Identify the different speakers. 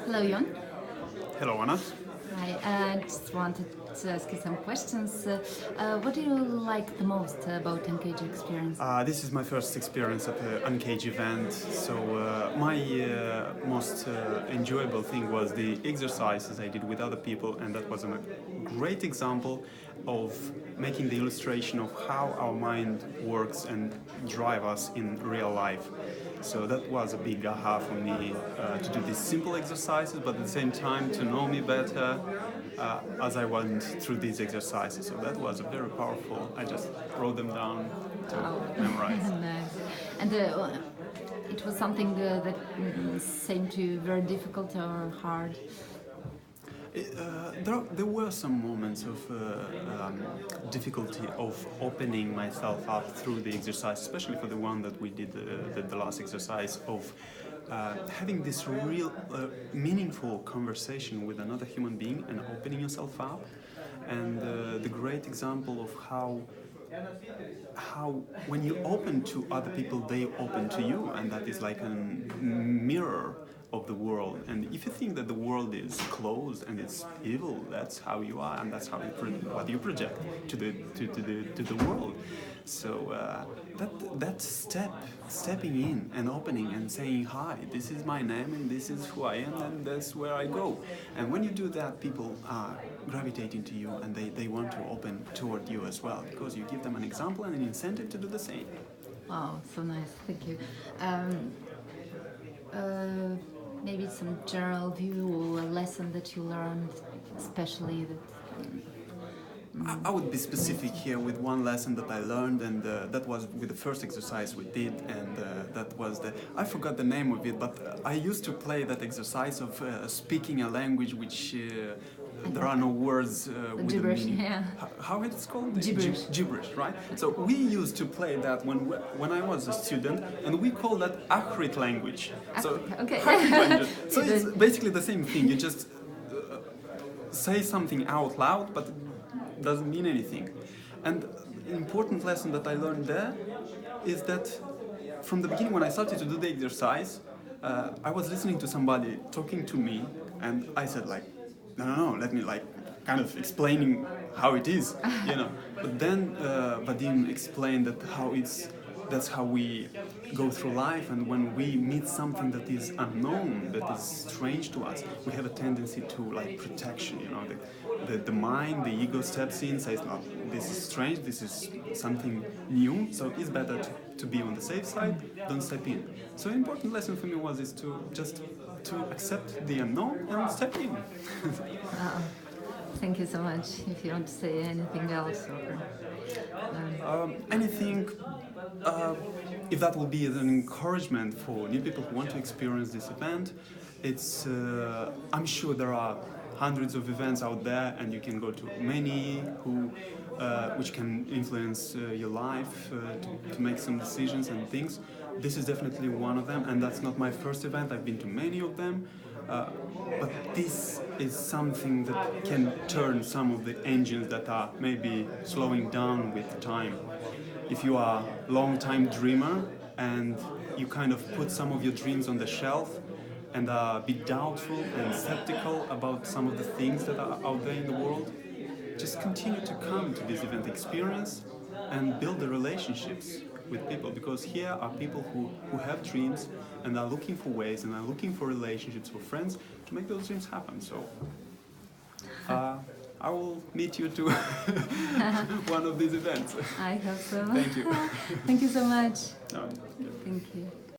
Speaker 1: Hello, Jon.
Speaker 2: Hello, Anna.
Speaker 1: I just wanted to ask you some questions. What do you like the most about Uncage experience?
Speaker 2: This is my first experience at the Uncage event, so my most enjoyable thing was the exercises I did with other people, and that was a great example of making the illustration of how our mind works and drive us in real life. So that was a big aha for me to do these simple exercises, but at the same time to know me better as I went through these exercises. So that was very powerful. I just wrote them down to memorize.
Speaker 1: Nice. And it was something that seemed to you very difficult or hard.
Speaker 2: There were some moments of difficulty of opening myself up through the exercise, especially for the one that we did, the last exercise of having this real meaningful conversation with another human being and opening yourself up. And the great example of how when you open to other people, they open to you, and that is like a mirror of the world. And if you think that the world is closed and it's evil, that's how you are, and that's how what you project to the world. So that stepping in and opening and saying, hi, this is my name and this is who I am and that's where I go. And when you do that, people are gravitating to you and they want to open toward you as well, because you give them an example and an incentive to do the same.
Speaker 1: Wow, so nice. Thank you. Maybe some general view or a lesson that you learned, especially that.
Speaker 2: I would be specific here with one lesson that I learned, and that was with the first exercise we did, and that was I forgot the name of it, but I used to play that exercise of speaking a language which there are no words with
Speaker 1: gibberish,
Speaker 2: the meaning.
Speaker 1: yeah.
Speaker 2: How it's called?
Speaker 1: Gibberish.
Speaker 2: Gibberish, right? So we used to play that when I was a student, and we call that Akrit language. So
Speaker 1: okay.
Speaker 2: Akrit language. So it's basically the same thing. You just say something out loud, but it doesn't mean anything. And an important lesson that I learned there is that from the beginning, when I started to do the exercise, I was listening to somebody talking to me, and I said like, no, let me like kind of explaining how it is, you know. But then Vadim explained that that's how we go through life, and when we meet something that is unknown, that is strange to us, we have a tendency to like protection, you know. The mind, the ego steps in, says, no, this is strange, this is something new, so it's better to be on the safe side, don't step in. So an important lesson for me was to accept the unknown and step in.
Speaker 1: Thank you so much. If you want to say anything else, or
Speaker 2: Anything, if that will be an encouragement for new people who want to experience this event, it's I'm sure there are hundreds of events out there, and you can go to many which can influence your life to make some decisions and things. This is definitely one of them, and that's not my first event. I've been to many of them, but this is something that can turn some of the engines that are maybe slowing down with time. If you are a long-time dreamer and you kind of put some of your dreams on the shelf and are a bit doubtful and skeptical about some of the things that are out there in the world, just continue to come to this event experience and build the relationships with people, because here are people who have dreams and are looking for ways and are looking for relationships, for friends, to make those dreams happen. So I will meet you to one of these events.
Speaker 1: I hope so.
Speaker 2: Thank you.
Speaker 1: Thank you so much.
Speaker 2: No.
Speaker 1: Thank you.